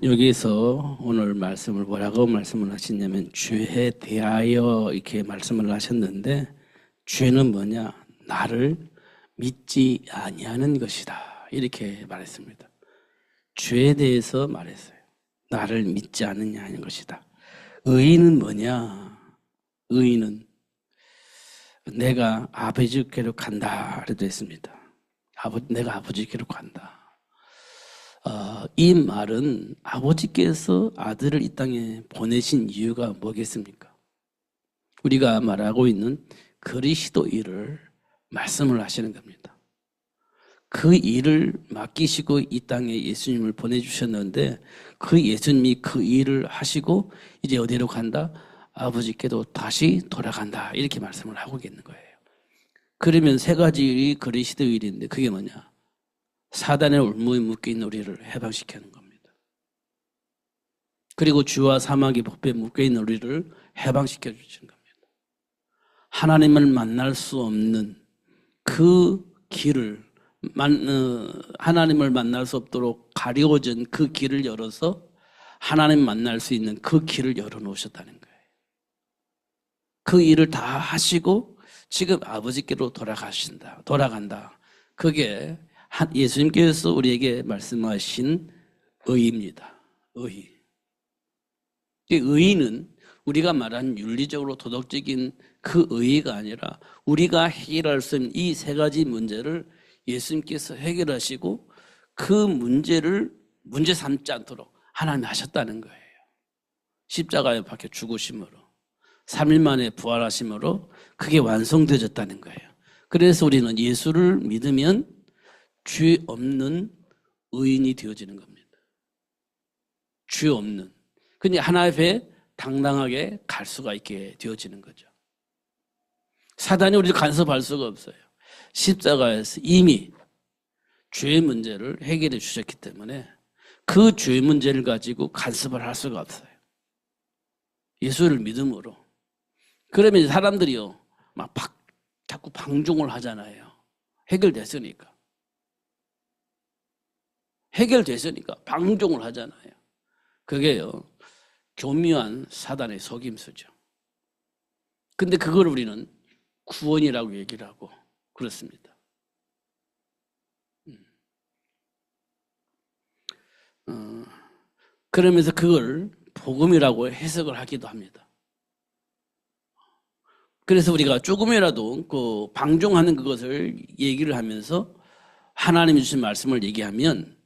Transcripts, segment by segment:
여기서 오늘 말씀을 뭐라고 말씀을 하시냐면 죄에 대하여 이렇게 말씀을 하셨는데, 죄는 뭐냐? 나를 믿지 아니하는 것이다, 이렇게 말했습니다. 죄에 대해서 말했어요. 나를 믿지 않느냐 하는 것이다. 의인은 뭐냐? 의인은 내가 아버지께로 간다 그래도 했습니다. 내가 아버지께로 간다. 이 말은 아버지께서 아들을 이 땅에 보내신 이유가 뭐겠습니까? 우리가 말하고 있는 그리스도 일을 말씀을 하시는 겁니다. 그 일을 맡기시고 이 땅에 예수님을 보내주셨는데, 그 예수님이 그 일을 하시고 이제 어디로 간다? 아버지께도 다시 돌아간다, 이렇게 말씀을 하고 있는 거예요. 그러면 세 가지 일이 그리스도 일인데, 그게 뭐냐? 사단의 올무에 묶여있는 우리를 해방시키는 겁니다. 그리고 주와 사망의 법에 묶여있는 우리를 해방시켜 주시는 겁니다. 하나님을 만날 수 없는 그 길을, 하나님을 만날 수 없도록 가려워진 그 길을 열어서 하나님 만날 수 있는 그 길을 열어놓으셨다는 거예요. 그 일을 다 하시고 지금 아버지께로 돌아간다. 그게 예수님께서 우리에게 말씀하신 의입니다. 의. 이 의는 우리가 말하는 윤리적으로 도덕적인 그 의가 아니라 우리가 해결할 수 있는 이 세 가지 문제를 예수님께서 해결하시고 그 문제를 문제 삼지 않도록 하나님이 하셨다는 거예요. 십자가에 박혀 죽으심으로, 3일 만에 부활하심으로 그게 완성되어졌다는 거예요. 그래서 우리는 예수를 믿으면 죄 없는 의인이 되어지는 겁니다. 죄 없는. 근데 하나님 앞에 당당하게 갈 수가 있게 되어지는 거죠. 사단이 우리를 간섭할 수가 없어요. 십자가에서 이미 죄의 문제를 해결해 주셨기 때문에 그 죄의 문제를 가지고 간섭을 할 수가 없어요. 예수를 믿음으로. 그러면 사람들이요, 자꾸 방종을 하잖아요. 해결됐으니까 방종을 하잖아요. 그게요, 교묘한 사단의 속임수죠. 근데 그걸 우리는 구원이라고 얘기를 하고 그렇습니다. 그러면서 그걸 복음이라고 해석을 하기도 합니다. 그래서 우리가 조금이라도 그 방종하는 그것을 얘기를 하면서 하나님이 주신 말씀을 얘기하면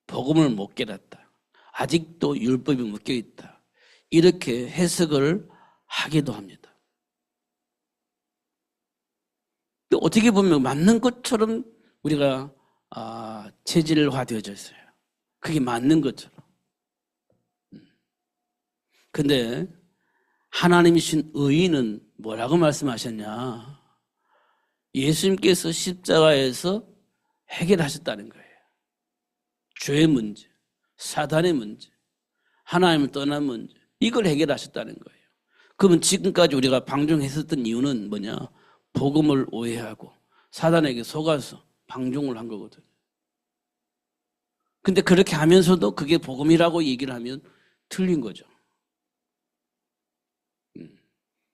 복음을 못 깨닫다, 아직도 율법이 묶여있다, 이렇게 해석을 하기도 합니다. 또 어떻게 보면 맞는 것처럼 우리가 체질화되어져 있어요. 그게 맞는 것처럼. 근데 하나님이신 의인은 뭐라고 말씀하셨냐? 예수님께서 십자가에서 해결하셨다는 거예요. 죄의 문제, 사단의 문제, 하나님을 떠난 문제, 이걸 해결하셨다는 거예요. 그러면 지금까지 우리가 방종했었던 이유는 뭐냐? 복음을 오해하고 사단에게 속아서 방종을 한 거거든요. 근데 그렇게 하면서도 그게 복음이라고 얘기를 하면 틀린 거죠.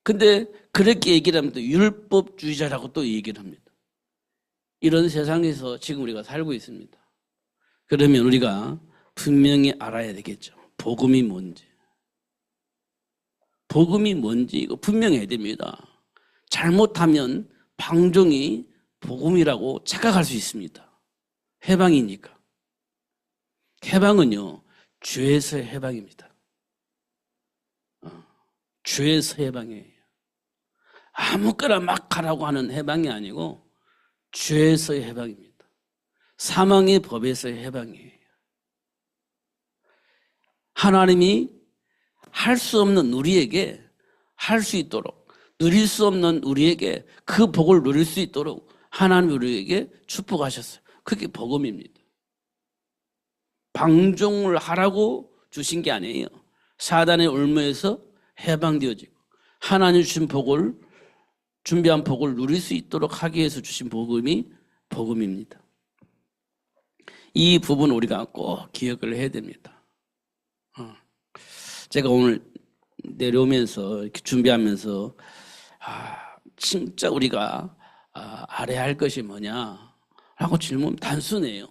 근데 그렇게 얘기를 하면 또 율법주의자라고 또 얘기를 합니다. 이런 세상에서 지금 우리가 살고 있습니다. 그러면 우리가 분명히 알아야 되겠죠. 복음이 뭔지. 복음이 뭔지 이거 분명해야 됩니다. 잘못하면 방종이 복음이라고 착각할 수 있습니다. 해방이니까. 해방은요, 죄에서의 해방입니다. 죄에서 해방이에요. 아무거나 막 하라고 하는 해방이 아니고 죄에서의 해방입니다. 사망의 법에서의 해방이에요. 하나님이 할 수 없는 우리에게 할 수 있도록, 누릴 수 없는 우리에게 그 복을 누릴 수 있도록 하나님이 우리에게 축복하셨어요. 그게 복음입니다. 방종을 하라고 주신 게 아니에요. 사단의 올무에서 해방되어지고 하나님 주신 복을, 준비한 복을 누릴 수 있도록 하기 위해서 주신 복음이 복음입니다. 이 부분 우리가 꼭 기억을 해야 됩니다. 제가 오늘 내려오면서 이렇게 준비하면서 진짜 우리가 알아야 할 것이 뭐냐 라고 질문 단순해요.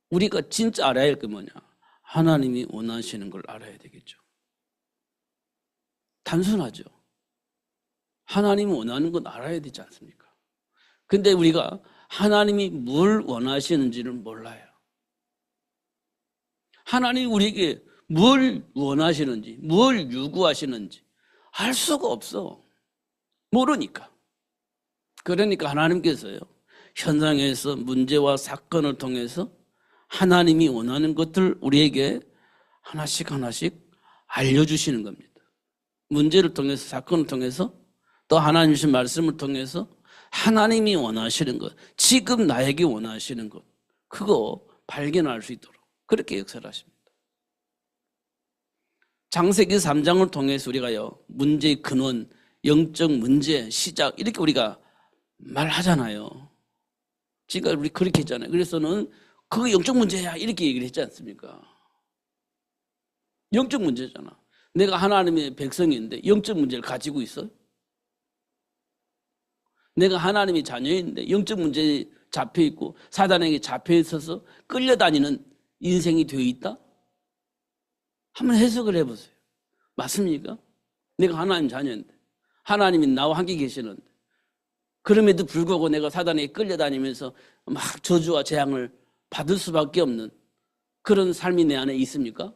우리가 진짜 알아야 할 게 뭐냐? 하나님이 원하시는 걸 알아야 되겠죠. 단순하죠. 하나님이 원하는 건 알아야 되지 않습니까? 근데 우리가 하나님이 뭘 원하시는지를 몰라요. 하나님이 우리에게 뭘 원하시는지, 뭘 요구하시는지 알 수가 없어. 모르니까. 그러니까 하나님께서요, 현장에서 문제와 사건을 통해서 하나님이 원하는 것들 우리에게 하나씩 알려주시는 겁니다. 문제를 통해서, 사건을 통해서, 또 하나님 주신 말씀을 통해서 하나님이 원하시는 것, 지금 나에게 원하시는 것, 그거 발견할 수 있도록 그렇게 역사를 하십니다. 창세기 3장을 통해서 우리가요, 문제의 근원, 영적 문제, 시작, 이렇게 우리가 말하잖아요. 지금까지 우리 그렇게 했잖아요. 그래서는 그거 영적 문제야, 이렇게 얘기를 했지 않습니까? 영적 문제잖아. 내가 하나님의 백성인데 영적 문제를 가지고 있어요? 내가 하나님의 자녀인데 영적 문제에 잡혀있고 사단에게 잡혀있어서 끌려다니는 인생이 되어 있다? 한번 해석을 해보세요. 맞습니까? 내가 하나님 자녀인데 하나님이 나와 함께 계시는데 그럼에도 불구하고 내가 사단에게 끌려다니면서 막 저주와 재앙을 받을 수밖에 없는 그런 삶이 내 안에 있습니까?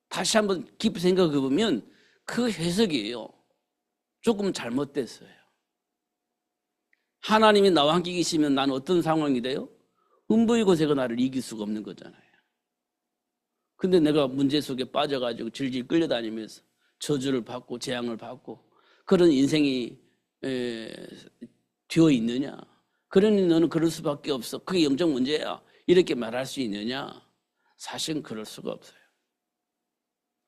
다시 한번 깊이 생각해 보면 그 해석이에요. 조금 잘못됐어요. 하나님이 나와 함께 계시면 나는 어떤 상황이 돼요? 음부의 고세가 나를 이길 수가 없는 거잖아요. 근데 내가 문제 속에 빠져가지고 질질 끌려다니면서 저주를 받고 재앙을 받고 그런 인생이 되어 있느냐? 그러니 너는 그럴 수밖에 없어. 그게 영적 문제야. 이렇게 말할 수 있느냐? 사실은 그럴 수가 없어요.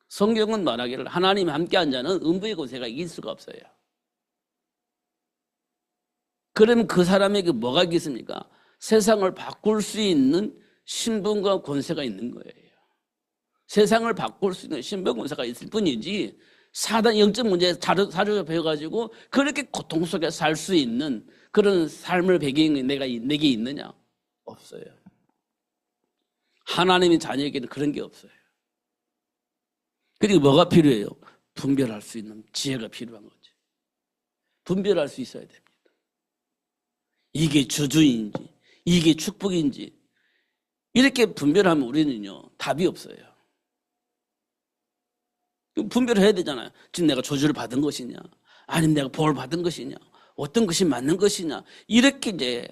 성경은 말하기를 하나님이 함께한 자는 음부의 고세가 이길 수가 없어요. 그러면 그 사람에게 뭐가 있겠습니까? 세상을 바꿀 수 있는 신분과 권세가 있는 거예요. 세상을 바꿀 수 있는 신분 권세가 있을 뿐이지 사단 영적 문제에 사로잡혀가지고 그렇게 고통 속에 살 수 있는 그런 삶을 배경이 내게 있느냐? 없어요. 하나님의 자녀에게는 그런 게 없어요. 그리고 뭐가 필요해요? 분별할 수 있는 지혜가 필요한 거지. 분별할 수 있어야 됩니다. 이게 저주인지 이게 축복인지 이렇게 분별하면 우리는요 답이 없어요. 분별해야 되잖아요. 지금 내가 저주를 받은 것이냐 아니면 내가 복을 받은 것이냐 어떤 것이 맞는 것이냐 이렇게 이제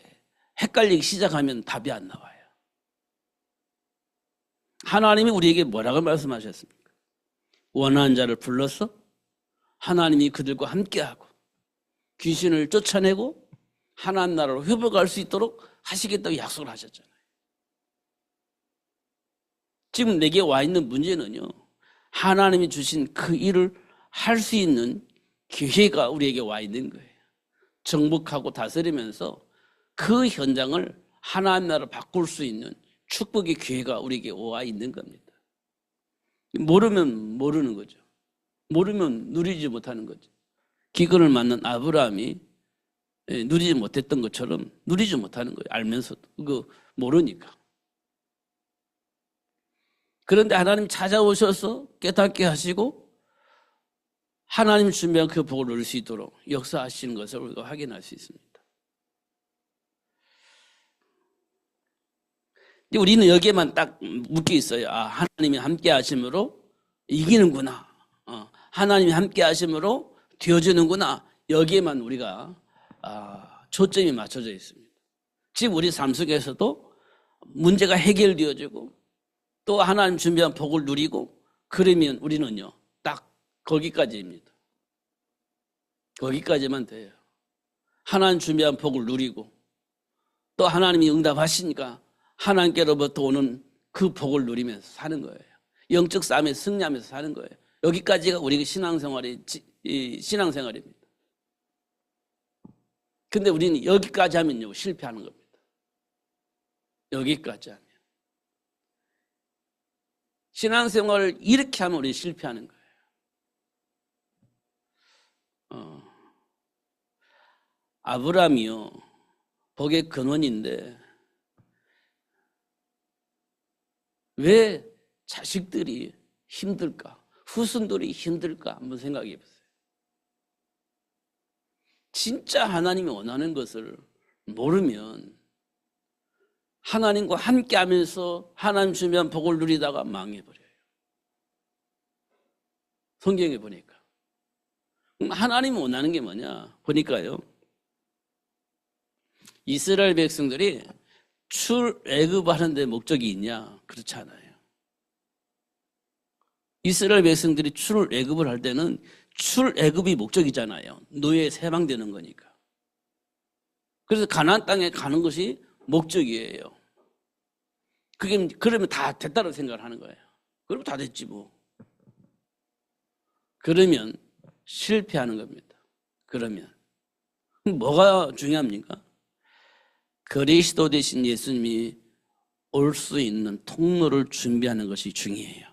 헷갈리기 시작하면 답이 안 나와요. 하나님이 우리에게 뭐라고 말씀하셨습니까? 원하는 자를 불러서 하나님이 그들과 함께하고 귀신을 쫓아내고 하나님 나라로 회복할 수 있도록 하시겠다고 약속을 하셨잖아요. 지금 내게 와 있는 문제는요. 하나님이 주신 그 일을 할 수 있는 기회가 우리에게 와 있는 거예요. 정복하고 다스리면서 그 현장을 하나님 나라로 바꿀 수 있는 축복의 기회가 우리에게 와 있는 겁니다. 모르면 모르는 거죠. 모르면 누리지 못하는 거죠. 기근을 맞는 아브라함이 누리지 못했던 것처럼 누리지 못하는 거예요. 알면서도 그거 모르니까. 그런데 하나님 찾아오셔서 깨닫게 하시고 하나님 준비한 그 복을 누릴 수 있도록 역사하시는 것을 우리가 확인할 수 있습니다. 우리는 여기에만 딱 묶여 있어요. 하나님이 함께 하심으로 이기는구나. 하나님이 함께 하심으로 되어지는구나. 여기에만 우리가 초점이 맞춰져 있습니다. 지금 우리 삶 속에서도 문제가 해결되어지고 또 하나님 준비한 복을 누리고 그러면 우리는요 딱 거기까지입니다. 거기까지만 돼요. 하나님 준비한 복을 누리고 또 하나님이 응답하시니까 하나님께로부터 오는 그 복을 누리면서 사는 거예요. 영적 싸움에 승리하면서 사는 거예요. 여기까지가 우리 신앙생활입니다. 근데 우리는 여기까지 하면요 실패하는 겁니다. 여기까지 하면. 신앙생활을 이렇게 하면 우리 실패하는 거예요. 아브라함이요, 복의 근원인데 왜 자식들이 힘들까? 후손들이 힘들까? 한번 생각해 보세요. 진짜 하나님이 원하는 것을 모르면 하나님과 함께 하면서 하나님 주면 복을 누리다가 망해버려요. 성경에 보니까. 하나님이 원하는 게 뭐냐? 보니까요, 이스라엘 백성들이 출애굽하는 데 목적이 있냐? 그렇지 않아요. 이스라엘 백성들이 출애굽을 할 때는 출애굽이 목적이잖아요. 노예에 해방되는 거니까. 그래서 가나안 땅에 가는 것이 목적이에요. 그게 그러면 다 됐다고 생각을 하는 거예요. 그럼 다 됐지 뭐. 그러면 실패하는 겁니다. 그러면 뭐가 중요합니까? 그리스도 대신 예수님이 올 수 있는 통로를 준비하는 것이 중요해요.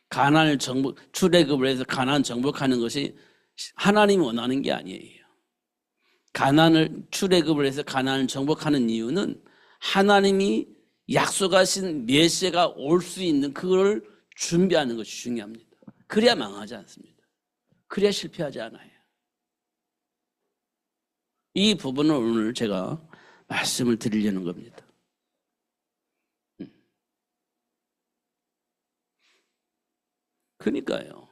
가나안을 출애굽을 해서 가나안 정복하는 것이 하나님이 원하는 게 아니에요. 가나안을 출애굽을 해서 가나안을 정복하는 이유는 하나님이 약속하신 메시아가 올 수 있는 그걸 준비하는 것이 중요합니다. 그래야 망하지 않습니다. 그래야 실패하지 않아요. 이 부분을 오늘 제가 말씀을 드리려는 겁니다. 그러니까요,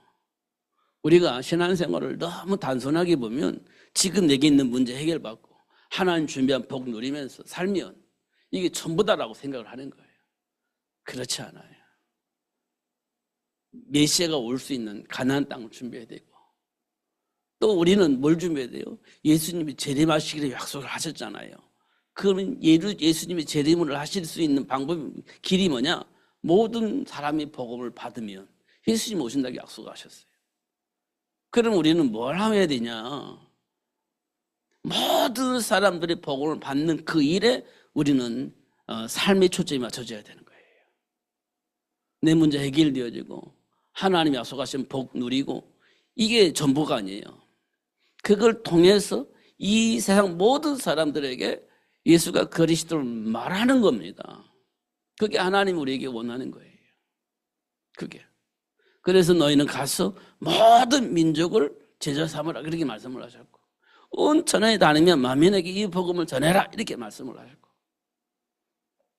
우리가 신앙생활을 너무 단순하게 보면 지금 내게 있는 문제 해결받고 하나님 준비한 복 누리면서 살면 이게 전부다라고 생각을 하는 거예요. 그렇지 않아요. 메시아가 올 수 있는 가나안 땅을 준비해야 되고, 또 우리는 뭘 준비해야 돼요? 예수님이 재림하시기를 약속을 하셨잖아요. 그러면 예수님이 재림을 하실 수 있는 길이 뭐냐? 모든 사람이 복음을 받으면 예수님 오신다고 약속하셨어요. 그럼 우리는 뭘 해야 되냐? 모든 사람들이 복음을 받는 그 일에 우리는 삶의 초점이 맞춰져야 되는 거예요. 내 문제 해결되어지고 하나님이 약속하신 복 누리고, 이게 전부가 아니에요. 그걸 통해서 이 세상 모든 사람들에게 예수가 그리스도를 말하는 겁니다. 그게 하나님 우리에게 원하는 거예요. 그게. 그래서 너희는 가서 모든 민족을 제자 삼으라, 그렇게 말씀을 하셨고, 온 천하에 다니면 만민에게 이 복음을 전해라, 이렇게 말씀을 하셨고,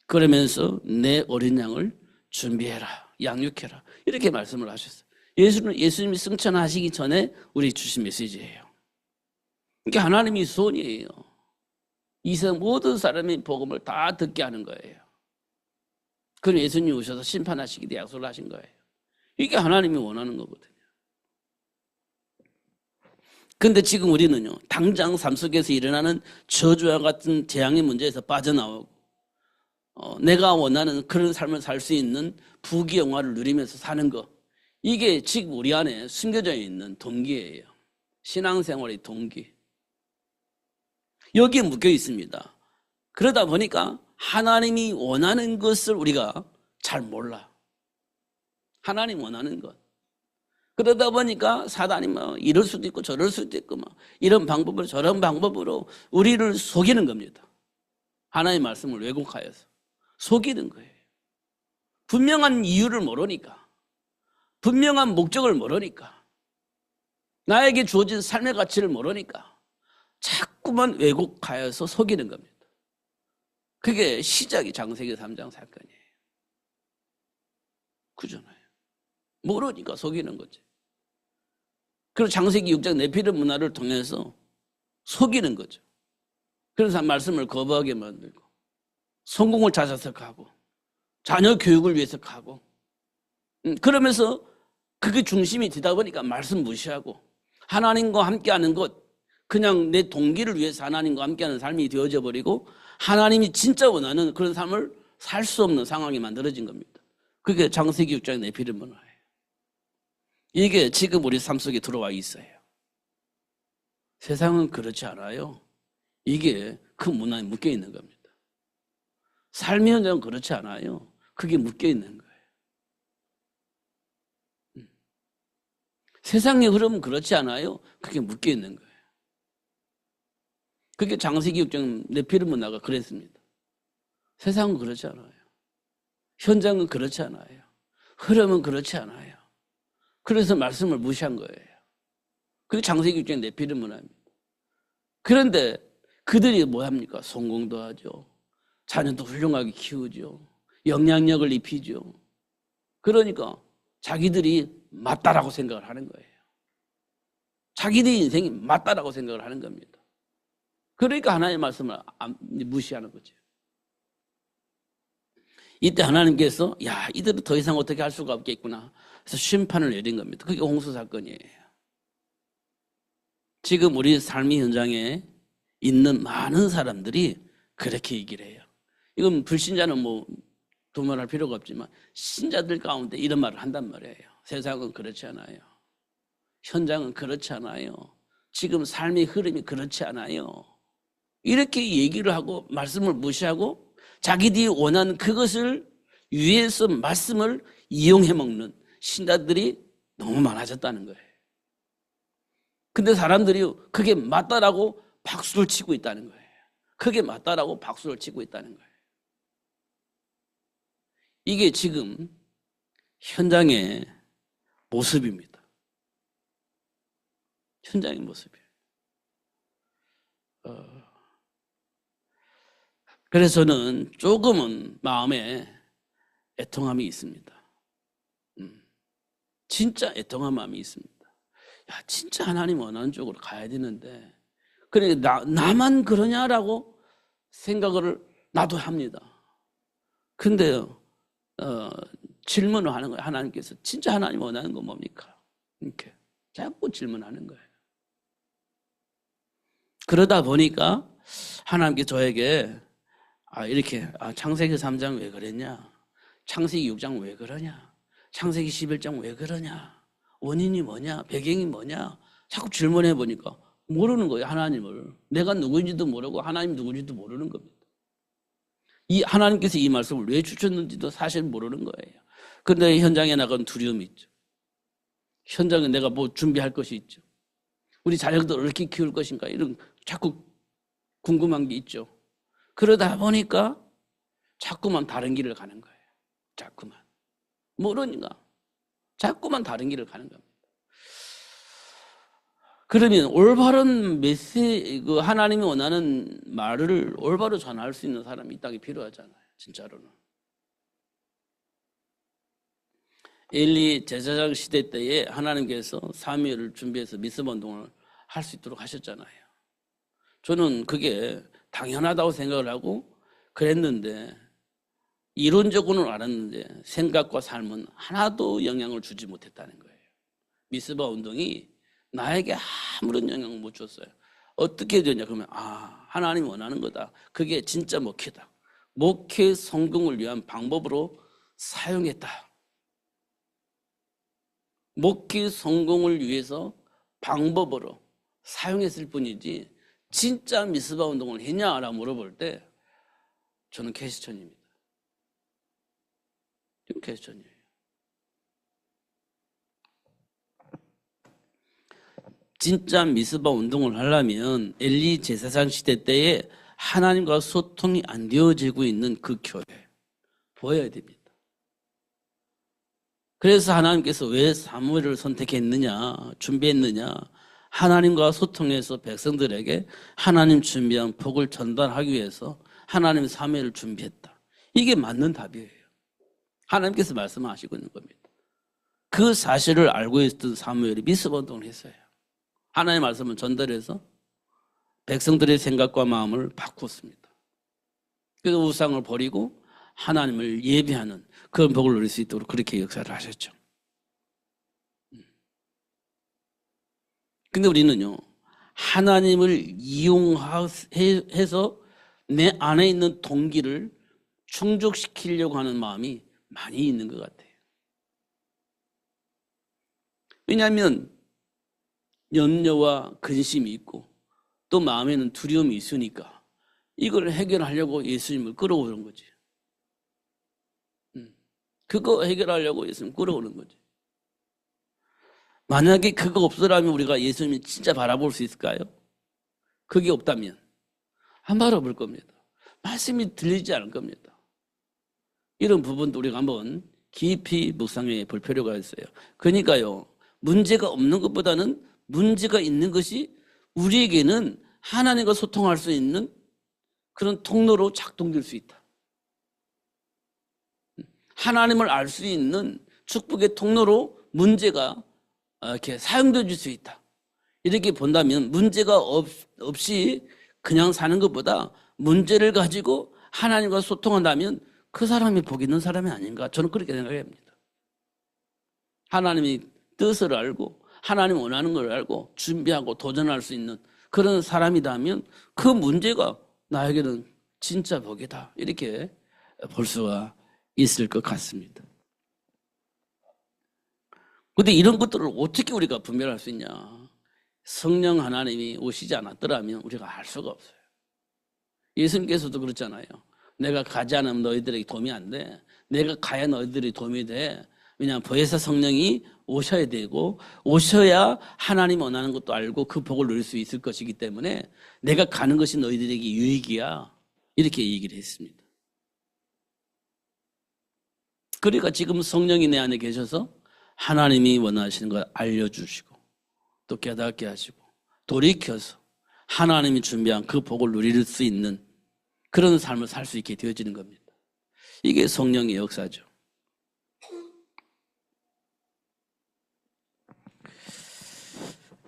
그러면서 내 어린 양을 준비해라, 양육해라, 이렇게 말씀을 하셨어요. 예수님이 승천하시기 전에 우리 주신 메시지예요. 이게 하나님의 소원이에요. 이 세상 모든 사람이 복음을 다 듣게 하는 거예요. 그럼 예수님이 오셔서 심판하시기 위해 약속을 하신 거예요. 이게 하나님이 원하는 거거든요. 근데 지금 우리는요, 당장 삶 속에서 일어나는 저주와 같은 재앙의 문제에서 빠져나오고, 내가 원하는 그런 삶을 살 수 있는 부귀영화를 누리면서 사는 거, 이게 지금 우리 안에 숨겨져 있는 동기예요. 신앙생활의 동기. 여기에 묶여 있습니다. 그러다 보니까 하나님이 원하는 것을 우리가 잘 몰라. 하나님 원하는 것. 그러다 보니까 사단이 뭐 이럴 수도 있고 저럴 수도 있고 뭐 이런 방법으로 저런 방법으로 우리를 속이는 겁니다. 하나님의 말씀을 왜곡하여서 속이는 거예요. 분명한 이유를 모르니까, 분명한 목적을 모르니까, 나에게 주어진 삶의 가치를 모르니까 자꾸만 왜곡하여서 속이는 겁니다. 그게 시작이 창세기 3장 사건이에요. 그잖아요. 모르니까 속이는 거지. 그리고 창세기 6장 네피림 문화를 통해서 속이는 거죠. 그래서 말씀을 거부하게 만들고, 성공을 찾아서 가고, 자녀 교육을 위해서 가고, 그러면서 그게 중심이 되다 보니까 말씀 무시하고, 하나님과 함께하는 것, 그냥 내 동기를 위해서 하나님과 함께하는 삶이 되어져 버리고, 하나님이 진짜 원하는 그런 삶을 살 수 없는 상황이 만들어진 겁니다. 그게 창세기 6장의 네피림 문화예요. 이게 지금 우리 삶 속에 들어와 있어요. 세상은 그렇지 않아요. 이게 그 문화에 묶여 있는 겁니다. 삶의 현장은 그렇지 않아요. 그게 묶여 있는 거예요. 세상의 흐름은 그렇지 않아요. 그게 묶여 있는 거예요. 그게 장세기 6장 네피림 문화가 그랬습니다. 세상은 그렇지 않아요. 현장은 그렇지 않아요. 흐름은 그렇지 않아요. 그래서 말씀을 무시한 거예요. 그게 장세기 6장 네피림 문화입니다. 그런데 그들이 뭐 합니까? 성공도 하죠. 자녀도 훌륭하게 키우죠. 영향력을 입히죠. 그러니까 자기들이 맞다라고 생각을 하는 거예요. 자기들의 인생이 맞다라고 생각을 하는 겁니다. 그러니까 하나님의 말씀을 무시하는 거죠. 이때 하나님께서 야, 이들은 더 이상 어떻게 할 수가 없겠구나. 그래서 심판을 내린 겁니다. 그게 홍수 사건이에요. 지금 우리 삶의 현장에 있는 많은 사람들이 그렇게 얘기를 해요. 이건 불신자는 뭐 두말할 필요가 없지만 신자들 가운데 이런 말을 한단 말이에요. 세상은 그렇지 않아요. 현장은 그렇지 않아요. 지금 삶의 흐름이 그렇지 않아요. 이렇게 얘기를 하고 말씀을 무시하고 자기들이 원하는 그것을 위해서 말씀을 이용해 먹는 신자들이 너무 많아졌다는 거예요. 근데 사람들이 그게 맞다라고 박수를 치고 있다는 거예요. 그게 맞다라고 박수를 치고 있다는 거예요. 이게 지금 현장의 모습입니다. 현장의 모습이에요. 그래서 저는 조금은 마음에 애통함이 있습니다. 진짜 애통한 마음이 있습니다. 야, 진짜 하나님 원하는 쪽으로 가야 되는데 그러니까 나만 그러냐라고 생각을 나도 합니다. 근데요, 질문을 하는 거예요. 하나님께서 진짜 하나님 원하는 건 뭡니까? 이렇게 자꾸 질문하는 거예요. 그러다 보니까 하나님께 저에게 이렇게 창세기 3장 왜 그랬냐? 창세기 6장 왜 그러냐? 창세기 11장 왜 그러냐? 원인이 뭐냐? 배경이 뭐냐? 자꾸 질문해 보니까 모르는 거예요. 하나님을. 내가 누구인지도 모르고 하나님 누구인지도 모르는 겁니다. 이 하나님께서 이 말씀을 왜 주셨는지도 사실 모르는 거예요. 그런데 현장에 나가는 두려움이 있죠. 현장에 내가 뭐 준비할 것이 있죠. 우리 자녀들 어떻게 키울 것인가 이런 자꾸 궁금한 게 있죠. 그러다 보니까 자꾸만 다른 길을 가는 거예요. 자꾸만. 모르니까 자꾸만 다른 길을 가는 겁니다. 그러면 올바른 그 하나님이 원하는 말을 올바로 전할 수 있는 사람이 이 땅에 필요하잖아요. 진짜로는. 엘리 제사장 시대 때에 하나님께서 사무엘을 준비해서 미스바 운동을 할 수 있도록 하셨잖아요. 저는 그게 당연하다고 생각을 하고 그랬는데 이론적으로는 알았는데 생각과 삶은 하나도 영향을 주지 못했다는 거예요. 미스바 운동이 나에게 아무런 영향을 못 줬어요. 어떻게 되냐 그러면 하나님이 원하는 거다. 그게 진짜 목회다. 목회 성공을 위한 방법으로 사용했다. 목회 성공을 위해서 방법으로 사용했을 뿐이지 진짜 미스바 운동을 했냐라고 물어볼 때 저는 퀘스천입니다. 지금 퀘스천이에요. 진짜 미스바 운동을 하려면 엘리 제사장 시대 때에 하나님과 소통이 안 되어지고 있는 그 교회 보여야 됩니다. 그래서 하나님께서 왜 사무엘을 선택했느냐, 준비했느냐, 하나님과 소통해서 백성들에게 하나님 준비한 복을 전달하기 위해서 하나님 사무엘을 준비했다. 이게 맞는 답이에요. 하나님께서 말씀하시고 있는 겁니다. 그 사실을 알고 있던 사무엘이 미스바 운동을 했어요. 하나님의 말씀을 전달해서 백성들의 생각과 마음을 바꿨습니다. 그래서 우상을 버리고 하나님을 예배하는 그런 복을 누릴 수 있도록 그렇게 역사를 하셨죠. 근데 우리는요, 하나님을 이용해서 내 안에 있는 동기를 충족시키려고 하는 마음이 많이 있는 것 같아요. 왜냐하면 염려와 근심이 있고 또 마음에는 두려움이 있으니까 이걸 해결하려고 예수님을 끌어오는 거지. 그거 해결하려고 예수님 끌어오는 거지. 만약에 그거 없으라면 우리가 예수님을 진짜 바라볼 수 있을까요? 그게 없다면 안 바라볼 겁니다. 말씀이 들리지 않을 겁니다. 이런 부분도 우리가 한번 깊이 묵상해 볼 필요가 있어요. 그러니까요, 문제가 없는 것보다는 문제가 있는 것이 우리에게는 하나님과 소통할 수 있는 그런 통로로 작동될 수 있다. 하나님을 알 수 있는 축복의 통로로 문제가 이렇게 사용될 수 있다. 이렇게 본다면 문제가 없이 그냥 사는 것보다 문제를 가지고 하나님과 소통한다면 그 사람이 복 있는 사람이 아닌가? 저는 그렇게 생각합니다. 하나님이 뜻을 알고 하나님 원하는 걸 알고 준비하고 도전할 수 있는 그런 사람이라면 그 문제가 나에게는 진짜 복이다. 이렇게 볼 수가 있을 것 같습니다. 그런데 이런 것들을 어떻게 우리가 분별할 수 있냐? 성령 하나님이 오시지 않았더라면 우리가 알 수가 없어요. 예수님께서도 그렇잖아요. 내가 가지 않으면 너희들에게 도움이 안 돼. 내가 가야 너희들이 도움이 돼. 왜냐하면 보혜사 성령이 오셔야 되고 오셔야 하나님 원하는 것도 알고 그 복을 누릴 수 있을 것이기 때문에 내가 가는 것이 너희들에게 유익이야. 이렇게 얘기를 했습니다. 그러니까 지금 성령이 내 안에 계셔서 하나님이 원하시는 걸 알려주시고 또 깨닫게 하시고 돌이켜서 하나님이 준비한 그 복을 누릴 수 있는 그런 삶을 살 수 있게 되어지는 겁니다. 이게 성령의 역사죠.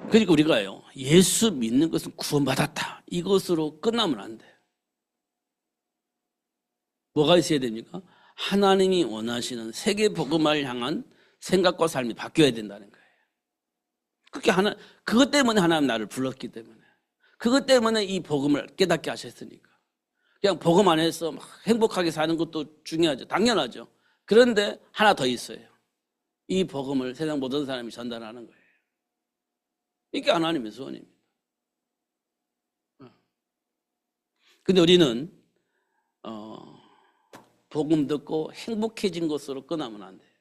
그러니까 우리가요, 예수 믿는 것은 구원받았다. 이것으로 끝나면 안 돼요. 뭐가 있어야 됩니까? 하나님이 원하시는 세계 복음을 향한 생각과 삶이 바뀌어야 된다는 거예요. 그것 때문에 하나님 나를 불렀기 때문에. 그것 때문에 이 복음을 깨닫게 하셨으니까. 그냥 복음 안에서 막 행복하게 사는 것도 중요하죠. 당연하죠. 그런데 하나 더 있어요. 이 복음을 세상 모든 사람이 전달하는 거예요. 이게 하나님의 소원입니다. 근데 우리는 복음 듣고 행복해진 것으로 끝나면 안 돼요.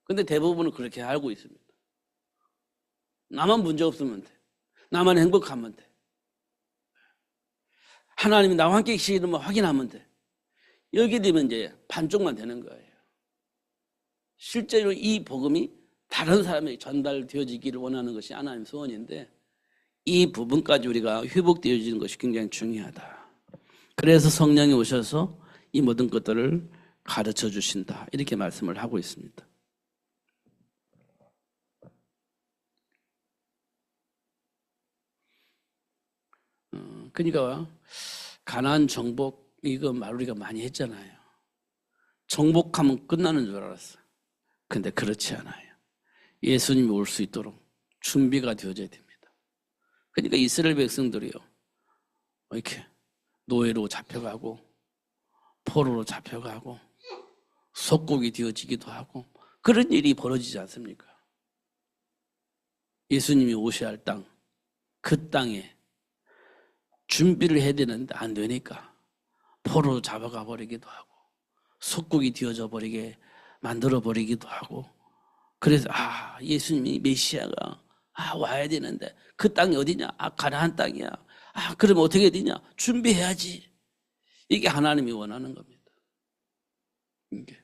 근데 대부분은 그렇게 알고 있습니다. 나만 문제 없으면 돼. 나만 행복하면 돼. 하나님이 나와 함께 계시는 걸 확인하면 돼. 여기 되면 이제 반쪽만 되는 거예요. 실제로 이 복음이 다른 사람에게 전달되어지기를 원하는 것이 하나님의 소원인데 이 부분까지 우리가 회복되어지는 것이 굉장히 중요하다. 그래서 성령이 오셔서 이 모든 것들을 가르쳐 주신다. 이렇게 말씀을 하고 있습니다. 그러니까 가나안 정복 이거 말 우리가 많이 했잖아요. 정복하면 끝나는 줄 알았어요. 근데 그렇지 않아요. 예수님이 올 수 있도록 준비가 되어져야 됩니다. 그러니까 이스라엘 백성들이요, 이렇게 노예로 잡혀가고 포로로 잡혀가고 속국이 되어지기도 하고 그런 일이 벌어지지 않습니까? 예수님이 오셔야 할 땅, 그 땅에 준비를 해야 되는데 안 되니까 포로로 잡아가 버리기도 하고 속국이 되어져 버리게 만들어 버리기도 하고 그래서 예수님이 메시아가 와야 되는데 그 땅이 어디냐? 가나안 땅이야. 그럼 어떻게 해야 되냐? 준비해야지. 이게 하나님이 원하는 겁니다. 이게.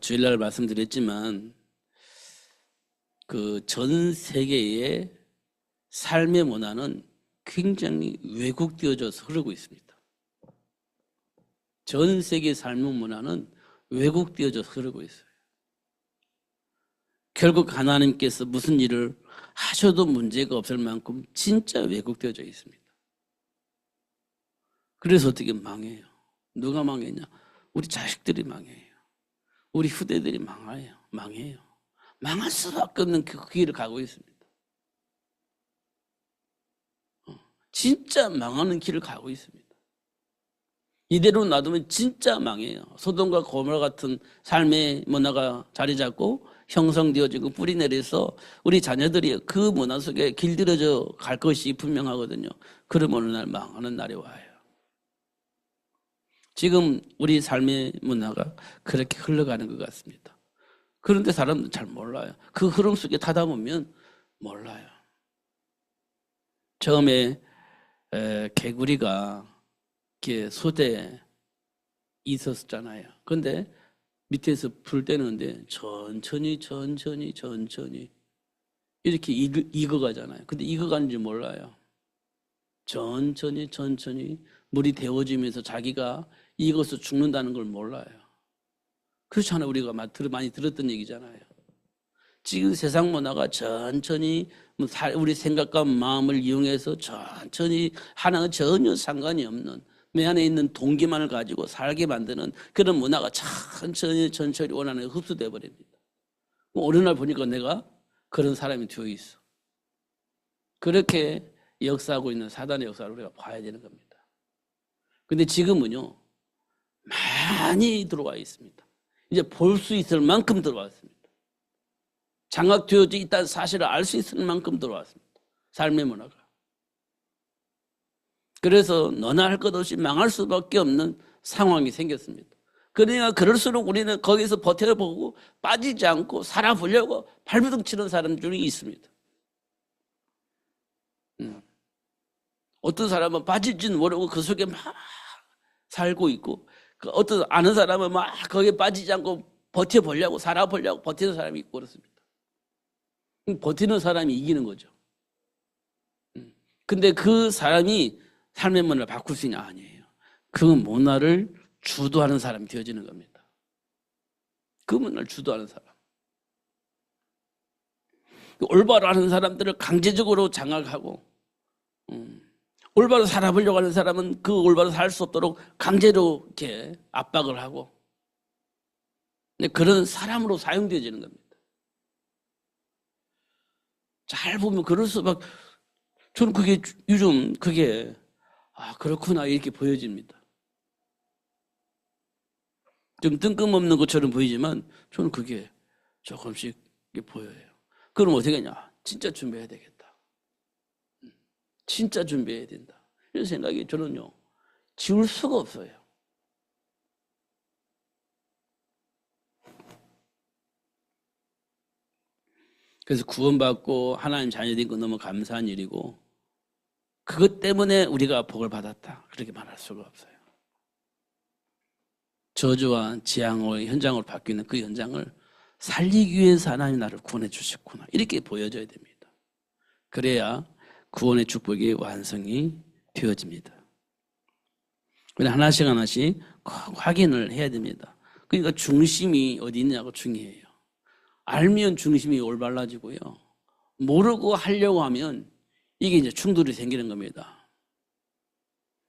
주일날 말씀드렸지만 그 전 세계의 삶의 문화는 굉장히 왜곡되어져서 흐르고 있습니다. 전 세계 삶의 문화는 왜곡되어져서 흐르고 있어요. 결국 하나님께서 무슨 일을 하셔도 문제가 없을 만큼 진짜 왜곡되어져 있습니다. 그래서 어떻게 망해요? 누가 망했냐? 우리 자식들이 망해요. 우리 후대들이 망해요. 망할 수밖에 없는 그 길을 가고 있습니다. 진짜 망하는 길을 가고 있습니다. 이대로 놔두면 진짜 망해요. 소돔과 고모라 같은 삶의 문화가 자리 잡고 형성되어지고 뿌리 내려서 우리 자녀들이 그 문화 속에 길들여져 갈 것이 분명하거든요. 그럼 어느 날 망하는 날이 와요. 지금 우리 삶의 문화가 그렇게 흘러가는 것 같습니다. 그런데 사람들은 잘 몰라요. 그 흐름 속에 타다 보면 몰라요. 처음에 개구리가 이렇게 소대에 있었잖아요. 그런데 밑에서 불 떼는데 천천히 이렇게 익어가잖아요. 근데 익어가는지 몰라요. 천천히 물이 데워지면서 자기가 익어서 죽는다는 걸 몰라요. 그렇잖아요. 우리가 많이 들었던 얘기잖아요. 지금 세상 문화가 천천히 우리 생각과 마음을 이용해서 천천히 하나는 전혀 상관이 없는 내 안에 있는 동기만을 가지고 살게 만드는 그런 문화가 천천히 원하는 흡수돼 버립니다. 어느 날 보니까 내가 그런 사람이 되어 있어. 그렇게 역사하고 있는 사단의 역사를 우리가 봐야 되는 겁니다. 근데 지금은요, 많이 들어와 있습니다. 이제 볼 수 있을 만큼 들어왔습니다. 장악되어져 있다는 사실을 알 수 있을 만큼 들어왔습니다. 삶의 문화가. 그래서 너나 할 것 없이 망할 수밖에 없는 상황이 생겼습니다. 그러니까 그럴수록 우리는 거기서 버텨보고 빠지지 않고 살아보려고 발버둥 치는 사람들이 있습니다. 어떤 사람은 빠질지는 모르고 그 속에 막 살고 있고, 어떤 아는 사람은 막 거기에 빠지지 않고 버텨보려고 살아보려고 버티는 사람이 있고 그렇습니다. 버티는 사람이 이기는 거죠. 근데 그 사람이 삶의 문화를 바꿀 수 있냐? 아니에요. 그 문화를 주도하는 사람이 되어지는 겁니다. 그 문화를 주도하는 사람. 올바로 하는 사람들을 강제적으로 장악하고, 올바로 살아보려고 하는 사람은 그 올바로 살 수 없도록 강제로 이렇게 압박을 하고, 그런 사람으로 사용되어지는 겁니다. 잘 보면 그럴 수밖에, 저는 그게 요즘 그게 그렇구나 이렇게 보여집니다. 좀 뜬금없는 것처럼 보이지만 저는 그게 조금씩 보여요. 그럼 어떻게 하냐? 진짜 준비해야 되겠다. 진짜 준비해야 된다. 이런 생각이 저는요, 지울 수가 없어요. 그래서 구원받고 하나님 자녀된 건 너무 감사한 일이고, 그것 때문에 우리가 복을 받았다, 그렇게 말할 수가 없어요. 저주와 재앙의 현장으로 바뀌는 그 현장을 살리기 위해서 하나님 나를 구원해 주셨구나, 이렇게 보여져야 됩니다. 그래야 구원의 축복이 완성이 되어집니다. 하나씩 하나씩 꼭 확인을 해야 됩니다. 그러니까 중심이 어디 있느냐고 중요해요. 알면 중심이 올바라지고요, 모르고 하려고 하면 이게 이제 충돌이 생기는 겁니다.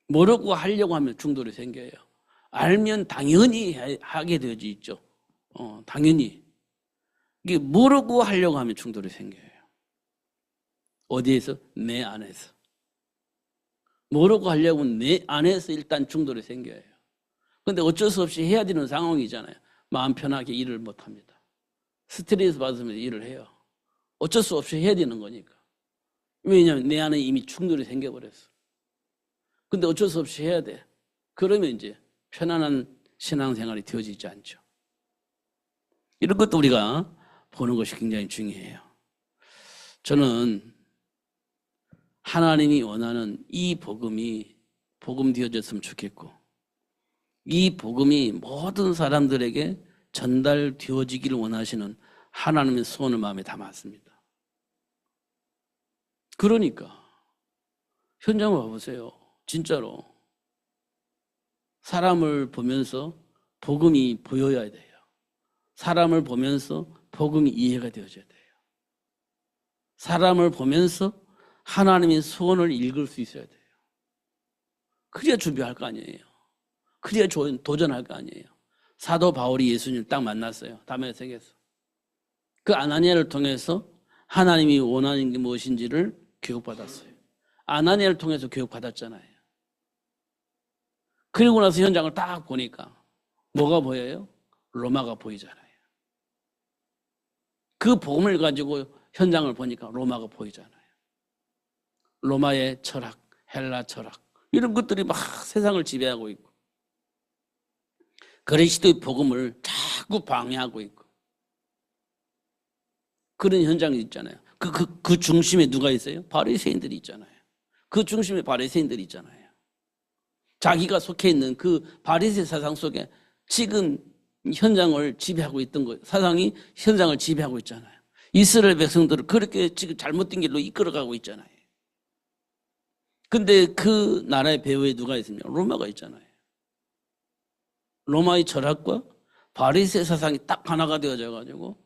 모르고 하려고 하면 충돌이 생겨요. 알면 당연히 하게 되어져 있죠. 당연히. 이게 모르고 하려고 하면 충돌이 생겨요. 어디에서? 내 안에서. 모르고 하려고 하면 내 안에서 일단 충돌이 생겨요. 그런데 어쩔 수 없이 해야 되는 상황이잖아요. 마음 편하게 일을 못합니다. 스트레스 받으면서 일을 해요. 어쩔 수 없이 해야 되는 거니까. 왜냐하면 내 안에 이미 충돌이 생겨버렸어. 근데 어쩔 수 없이 해야 돼. 그러면 이제 편안한 신앙생활이 되어지지 않죠. 이런 것도 우리가 보는 것이 굉장히 중요해요. 저는 하나님이 원하는 이 복음이 복음 되어졌으면 좋겠고, 이 복음이 모든 사람들에게 전달되어지기를 원하시는 하나님의 소원을 마음에 담았습니다. 그러니까 현장을 봐보세요. 진짜로 사람을 보면서 복음이 보여야 돼요. 사람을 보면서 복음이 이해가 되어져야 돼요. 사람을 보면서 하나님의 소원을 읽을 수 있어야 돼요. 그래야 준비할 거 아니에요. 그래야 도전할 거 아니에요. 사도 바울이 예수님을 딱 만났어요. 다메섹에서. 그 아나니아를 통해서 하나님이 원하는 게 무엇인지를 교육받았어요. 아나니아를 통해서 교육받았잖아요. 그리고 나서 현장을 딱 보니까 뭐가 보여요? 로마가 보이잖아요. 그 복음을 가지고 현장을 보니까 로마가 보이잖아요. 로마의 철학, 헬라 철학 이런 것들이 막 세상을 지배하고 있고 그리스도의 복음을 자꾸 방해하고 있고 그런 현장이 있잖아요. 그 중심에 누가 있어요? 바리새인들이 있잖아요. 그 중심에 바리새인들이 있잖아요. 자기가 속해 있는 그 바리새 사상 속에 지금 현장을 지배하고 있던 거예요. 사상이 현장을 지배하고 있잖아요. 이스라엘 백성들을 그렇게 지금 잘못된 길로 이끌어가고 있잖아요. 근데 그 나라의 배후에 누가 있습니까? 로마가 있잖아요. 로마의 철학과 바리새 사상이 딱 하나가 되어져 가지고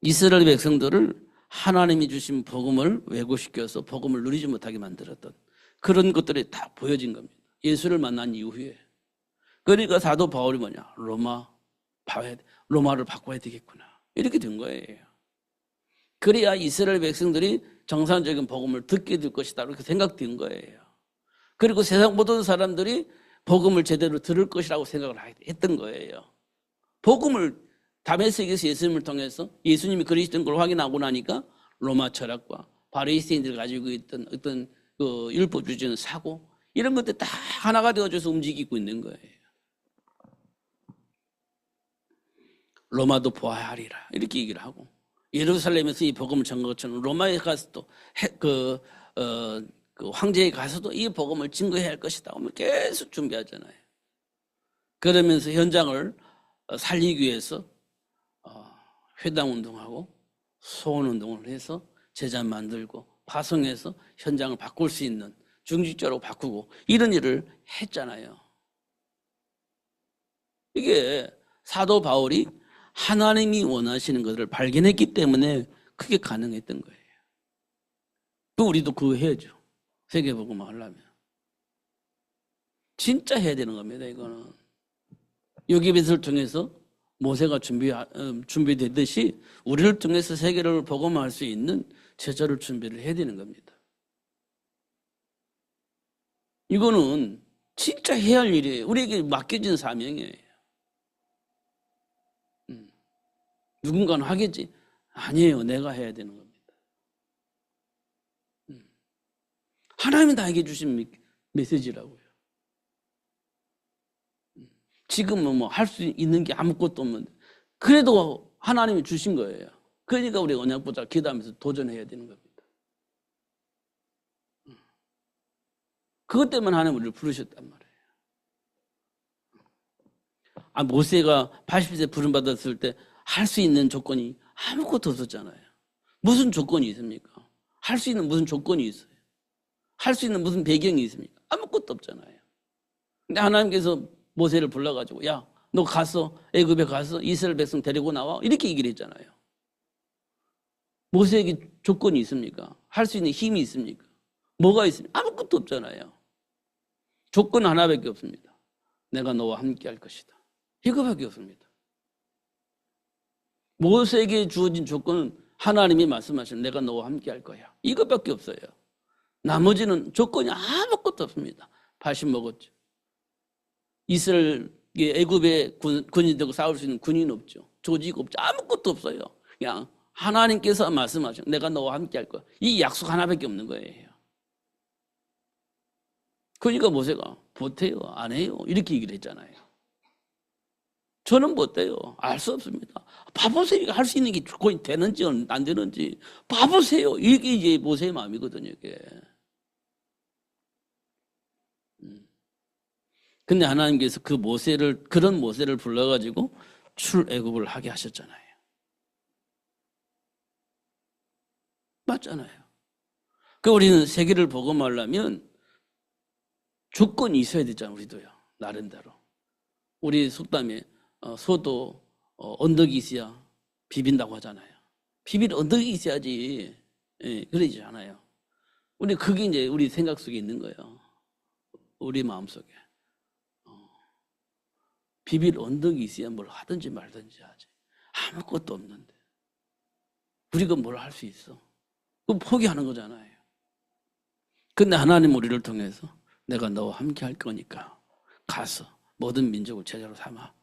이스라엘 백성들을 하나님이 주신 복음을 왜곡시켜서 복음을 누리지 못하게 만들었던 그런 것들이 다 보여진 겁니다. 예수를 만난 이후에. 그러니까 사도 바울이 뭐냐? 로마를 바꿔야 되겠구나. 이렇게 된 거예요. 그래야 이스라엘 백성들이 정상적인 복음을 듣게 될 것이다. 이렇게 생각된 거예요. 그리고 세상 모든 사람들이 복음을 제대로 들을 것이라고 생각을 했던 거예요. 복음을 다메섹에서 예수님을 통해서 예수님이 그리스도인 걸 확인하고 나니까 로마 철학과 바리새인들이 가지고 있던 어떤 그 율법주의적인 사고 이런 것들 다 하나가 되어져서 움직이고 있는 거예요. 로마도 보아야 하리라 이렇게 얘기를 하고 예루살렘에서 이 복음을 전한 것처럼 로마에 가서도 그 황제에 가서도 이 복음을 증거해야 할 것이다 하면 계속 준비하잖아요. 그러면서 현장을 살리기 위해서 회당운동하고 소원운동을 해서 제자 만들고 파송해서 현장을 바꿀 수 있는 중직자로 바꾸고 이런 일을 했잖아요. 이게 사도 바울이 하나님이 원하시는 것을 발견했기 때문에 그게 가능했던 거예요. 또 우리도 그거 해야죠. 세계복음을 하려면. 진짜 해야 되는 겁니다. 이거는. 요기벳을 통해서 모세가 준비되듯이 우리를 통해서 세계를 복음화할 수 있는 제자를 준비를 해야 되는 겁니다. 이거는 진짜 해야 할 일이에요. 우리에게 맡겨진 사명이에요. 누군가는 하겠지. 아니에요. 내가 해야 되는 겁니다. 하나님이 나에게 주신 메시지라고요. 지금은 뭐 할 수 있는 게 아무것도 없는데 그래도 하나님이 주신 거예요. 그러니까 우리 언약보다 기도하면서 도전해야 되는 겁니다. 그것 때문에 하나님 우리를 부르셨단 말이에요. 모세가 80세 부름받았을 때 할 수 있는 조건이 아무것도 없었잖아요. 무슨 조건이 있습니까? 할 수 있는 무슨 조건이 있어요? 할 수 있는 무슨 배경이 있습니까? 아무것도 없잖아요. 근데 하나님께서 모세를 불러가지고 야, 너 가서 애굽에 가서 이스라엘 백성 데리고 나와 이렇게 얘기를 했잖아요. 모세에게 조건이 있습니까? 할 수 있는 힘이 있습니까? 뭐가 있습니까? 아무것도 없잖아요. 조건 하나밖에 없습니다. 내가 너와 함께 할 것이다. 이거밖에 없습니다. 모세에게 주어진 조건은 하나님이 말씀하신 내가 너와 함께 할 거야. 이것밖에 없어요. 나머지는 조건이 아무것도 없습니다. 80 먹었죠. 이스라엘 애굽의 군인들과 싸울 수 있는 군인 없죠. 조직 없죠. 아무것도 없어요. 그냥 하나님께서 말씀하신 내가 너와 함께 할 거야. 이 약속 하나밖에 없는 거예요. 그러니까 모세가 못해요. 안 해요. 이렇게 얘기를 했잖아요. 저는 못해요. 알 수 없습니다. 봐보세요. 할 수 있는 게 거의 되는지 안 되는지 봐보세요. 이게 이제 모세의 마음이거든요. 이게. 근데 하나님께서 그런 모세를 불러가지고 출애굽을 하게 하셨잖아요. 맞잖아요. 그 우리는 세계를 복음하려면 조건이 있어야 되잖아요. 우리도요. 나름대로. 우리 속담에 소도 언덕이 있어야 비빈다고 하잖아요. 비빌 언덕이 있어야지. 예, 그러지 않아요. 우리 그게 이제 우리 생각 속에 있는 거예요. 우리 마음 속에. 비빌 언덕이 있어야 뭘 하든지 말든지 하지. 아무것도 없는데. 우리가 뭘 할 수 있어? 그럼 포기하는 거잖아요. 근데 하나님 우리를 통해서 내가 너와 함께 할 거니까 가서 모든 민족을 제자로 삼아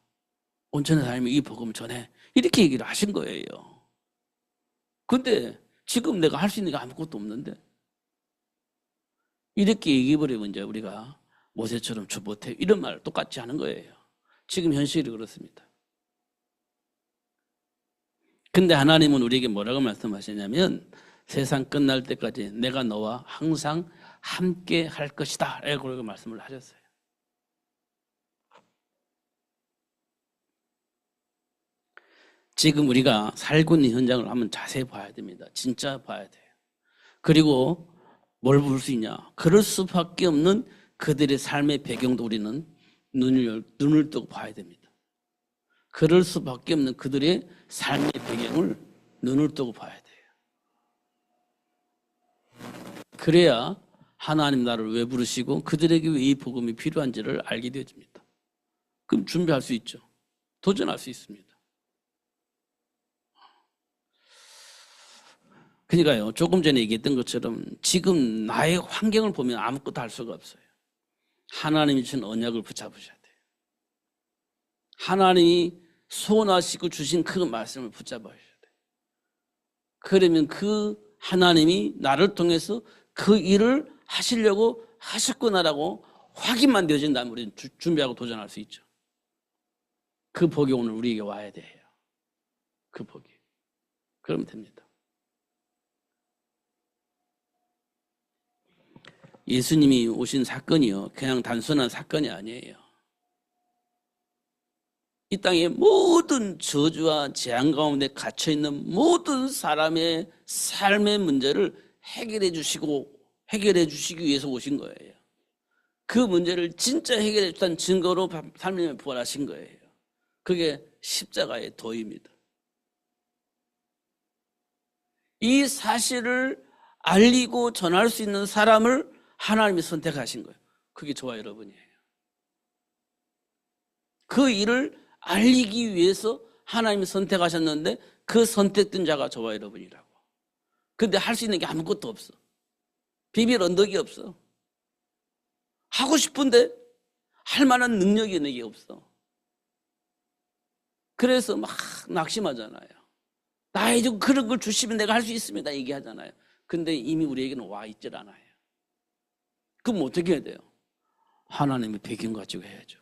온전한 삶의 이 복음을 전해. 이렇게 얘기를 하신 거예요. 근데 지금 내가 할 수 있는 게 아무것도 없는데. 이렇게 얘기해버리면 이제 우리가 모세처럼 주보태 이런 말 똑같이 하는 거예요. 지금 현실이 그렇습니다. 근데 하나님은 우리에게 뭐라고 말씀하시냐면 세상 끝날 때까지 내가 너와 항상 함께 할 것이다 라고 말씀을 하셨어요. 지금 우리가 살고 있는 현장을 한번 자세히 봐야 됩니다. 진짜 봐야 돼요. 그리고 뭘 볼 수 있냐? 그럴 수밖에 없는 그들의 삶의 배경도 우리는 눈을 뜨고 봐야 됩니다. 그럴 수밖에 없는 그들의 삶의 배경을 눈을 뜨고 봐야 돼요. 그래야 하나님 나를 왜 부르시고 그들에게 왜 이 복음이 필요한지를 알게 되어집니다. 그럼 준비할 수 있죠. 도전할 수 있습니다. 그러니까요, 조금 전에 얘기했던 것처럼 지금 나의 환경을 보면 아무것도 할 수가 없어요. 하나님이 주신 언약을 붙잡으셔야 돼요. 하나님이 소원하시고 주신 그 말씀을 붙잡아야 돼요. 그러면 그 하나님이 나를 통해서 그 일을 하시려고 하셨구나라고 확인만 되어진다면 우리는 준비하고 도전할 수 있죠. 그 복이 오늘 우리에게 와야 돼요. 그 복이. 그러면 됩니다. 예수님이 오신 사건이요, 그냥 단순한 사건이 아니에요. 이 땅의 모든 저주와 재앙 가운데 갇혀있는 모든 사람의 삶의 문제를 해결해 주시기 위해서 오신 거예요. 그 문제를 진짜 해결해 주다는 증거로 하나님이 부활하신 거예요. 그게 십자가의 도입니다. 이 사실을 알리고 전할 수 있는 사람을 하나님이 선택하신 거예요. 그게 저와 여러분이에요. 그 일을 알리기 위해서 하나님이 선택하셨는데 그 선택된 자가 저와 여러분이라고. 근데 할 수 있는 게 아무것도 없어. 비빌 언덕이 없어. 하고 싶은데 할 만한 능력이 내게 없어. 그래서 막 낙심하잖아요. 나에게 그런 걸 주시면 내가 할 수 있습니다 얘기하잖아요. 근데 이미 우리에게는 와 있질 않아요. 그럼 어떻게 해야 돼요? 하나님의 배경 가지고 해야죠.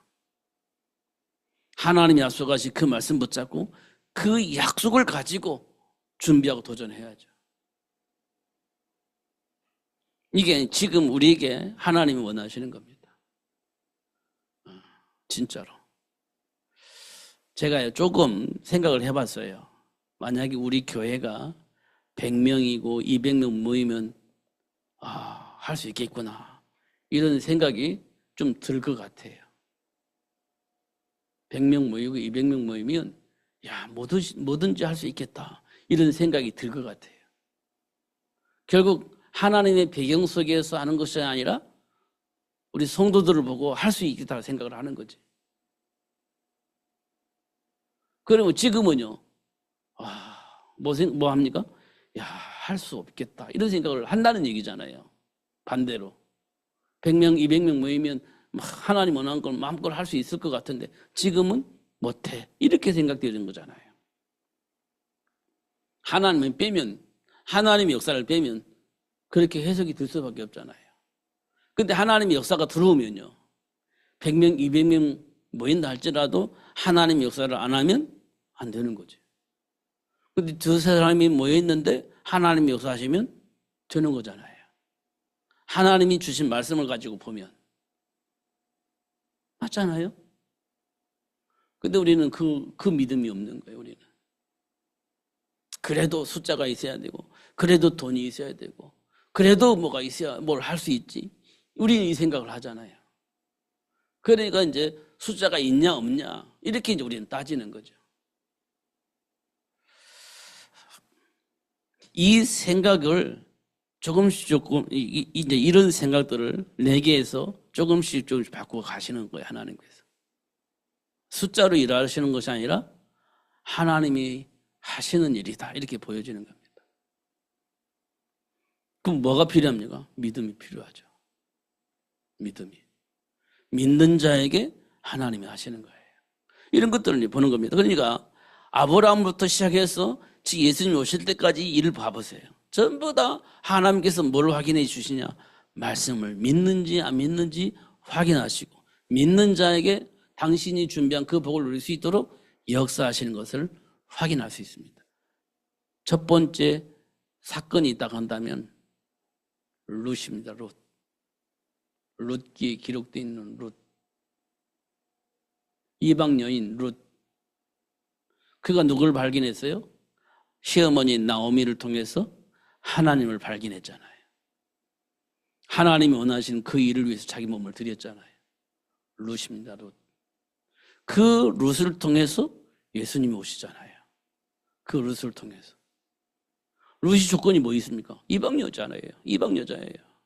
하나님이 약속하신 그 말씀 붙잡고 그 약속을 가지고 준비하고 도전해야죠. 이게 지금 우리에게 하나님이 원하시는 겁니다. 진짜로. 제가 조금 생각을 해봤어요. 만약에 우리 교회가 100명이고 200명 모이면 할 수 있겠구나. 이런 생각이 좀 들 것 같아요. 100명 모이고 200명 모이면 뭐든지 할 수 있겠다. 이런 생각이 들 것 같아요. 결국 하나님의 배경 속에서 하는 것이 아니라 우리 성도들을 보고 할 수 있겠다 생각을 하는 거지. 그러면 지금은요. 뭐 합니까? 할 수 없겠다. 이런 생각을 한다는 얘기잖아요. 반대로. 100명, 200명 모이면 하나님 원하는 걸 마음껏 할 수 있을 것 같은데 지금은 못해. 이렇게 생각되는 거잖아요. 하나님을 빼면, 하나님의 역사를 빼면 그렇게 해석이 될 수밖에 없잖아요. 근데 하나님의 역사가 들어오면요. 100명, 200명 모인다 할지라도 하나님의 역사를 안 하면 안 되는 거죠. 근데 두 사람이 모여있는데 하나님의 역사하시면 되는 거잖아요. 하나님이 주신 말씀을 가지고 보면. 맞잖아요? 근데 우리는 그 믿음이 없는 거예요, 우리는. 그래도 숫자가 있어야 되고, 그래도 돈이 있어야 되고, 그래도 뭐가 있어야 뭘 할 수 있지. 우리는 이 생각을 하잖아요. 그러니까 이제 숫자가 있냐, 없냐, 이렇게 이제 우리는 따지는 거죠. 이 생각을 이제 이런 생각들을 내게에서 조금씩 바꾸어 가시는 거예요, 하나님께서. 숫자로 일하시는 것이 아니라 하나님이 하시는 일이다. 이렇게 보여지는 겁니다. 그럼 뭐가 필요합니까? 믿음이 필요하죠. 믿음이. 믿는 자에게 하나님이 하시는 거예요. 이런 것들을 보는 겁니다. 그러니까 아브라함부터 시작해서 즉 예수님 오실 때까지 일을 봐보세요. 전부 다 하나님께서 뭘 확인해 주시냐? 말씀을 믿는지 안 믿는지 확인하시고 믿는 자에게 당신이 준비한 그 복을 누릴 수 있도록 역사하시는 것을 확인할 수 있습니다. 첫 번째 사건이 있다고 한다면 룻입니다. 룻. 룻기에 기록되어 있는 룻. 이방 여인 룻. 그가 누구를 발견했어요? 시어머니 나오미를 통해서 하나님을 발견했잖아요. 하나님이 원하시는 그 일을 위해서 자기 몸을 드렸잖아요. 룻입니다. 룻. 그 룻을 통해서 예수님이 오시잖아요. 그 룻을 통해서. 룻이 조건이 뭐 있습니까? 이방 여자예요. 이방 여자예요.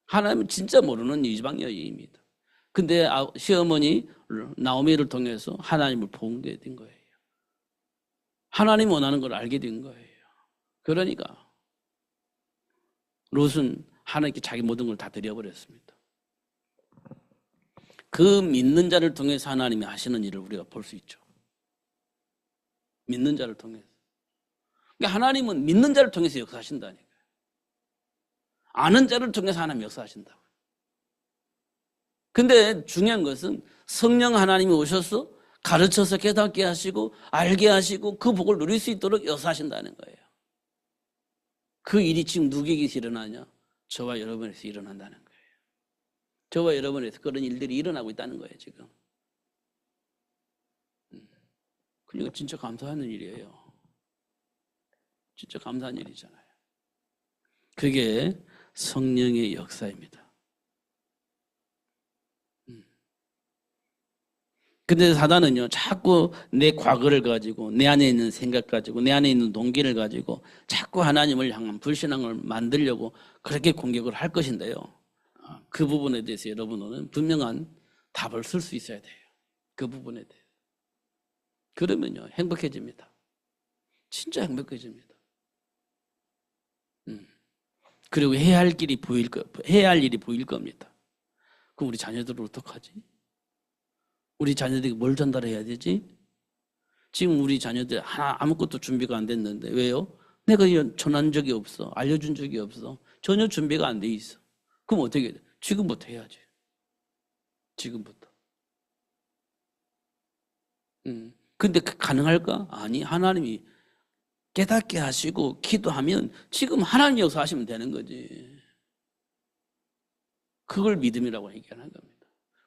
하나님은 진짜 모르는 이방 여인입니다. 근데 시어머니 나오미를 통해서 하나님을 보게 된 거예요. 하나님 원하는 걸 알게 된 거예요. 그러니까 롯은 하나님께 자기 모든 걸 다 드려버렸습니다. 그 믿는 자를 통해서 하나님이 하시는 일을 우리가 볼 수 있죠. 믿는 자를 통해서. 그러니까 하나님은 믿는 자를 통해서 역사하신다니까요. 아는 자를 통해서 하나님 역사하신다고. 근데 중요한 것은 성령 하나님이 오셔서 가르쳐서 깨닫게 하시고 알게 하시고 그 복을 누릴 수 있도록 역사하신다는 거예요. 그 일이 지금 누구에게서 일어나냐? 저와 여러분에서 일어난다는 거예요. 저와 여러분에서 그런 일들이 일어나고 있다는 거예요, 지금. 그러니까 진짜 감사하는 일이에요. 진짜 감사한 일이잖아요. 그게 성령의 역사입니다. 근데 사단은요, 자꾸 내 과거를 가지고, 내 안에 있는 생각 가지고, 내 안에 있는 동기를 가지고, 자꾸 하나님을 향한 불신앙을 만들려고 그렇게 공격을 할 것인데요. 그 부분에 대해서 여러분은 분명한 답을 쓸 수 있어야 돼요. 그 부분에 대해서. 그러면요, 행복해집니다. 진짜 행복해집니다. 그리고 해야 할 일이 보일 겁니다. 그럼 우리 자녀들은 어떡하지? 우리 자녀들에게 뭘 전달해야 되지? 지금 우리 자녀들 아무것도 준비가 안 됐는데 왜요? 내가 전한 적이 없어. 알려준 적이 없어. 전혀 준비가 안 돼 있어. 그럼 어떻게 해야 돼? 지금부터 해야지. 지금부터. 근데 가능할까? 아니, 하나님이 깨닫게 하시고 기도하면 지금 하나님 역사하시면 되는 거지. 그걸 믿음이라고 얘기하는 겁니다.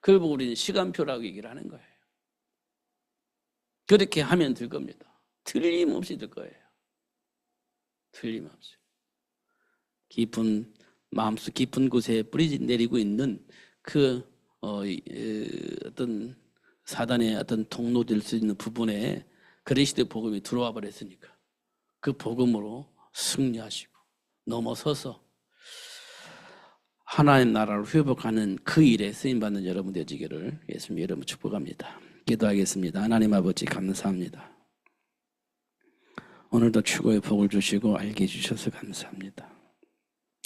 그걸 보고 우리는 시간표라고 얘기를 하는 거예요. 그렇게 하면 될 겁니다. 틀림없이 될 거예요. 틀림없이. 마음속 깊은 곳에 뿌리 내리고 있는 그 어떤 사단의 어떤 통로 될 수 있는 부분에 그리스도의 복음이 들어와 버렸으니까 그 복음으로 승리하시고 넘어서서 하나님 나라를 회복하는 그 일에 쓰임받는 여러분 되시기를 예수님 이름으로 축복합니다. 기도하겠습니다. 하나님 아버지 감사합니다. 오늘도 추구의 복을 주시고 알게 해주셔서 감사합니다.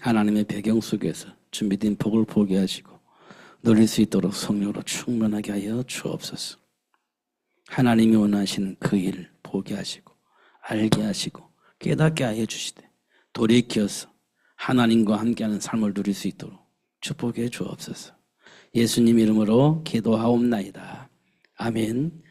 하나님의 배경 속에서 준비된 복을 보게 하시고 누릴 수 있도록 성령으로 충만하게 하여 주옵소서. 하나님이 원하시는 그 일을 보게 하시고 알게 하시고 깨닫게 하여 주시되 돌이켜서 하나님과 함께하는 삶을 누릴 수 있도록 축복해 주옵소서. 예수님 이름으로 기도하옵나이다. 아멘.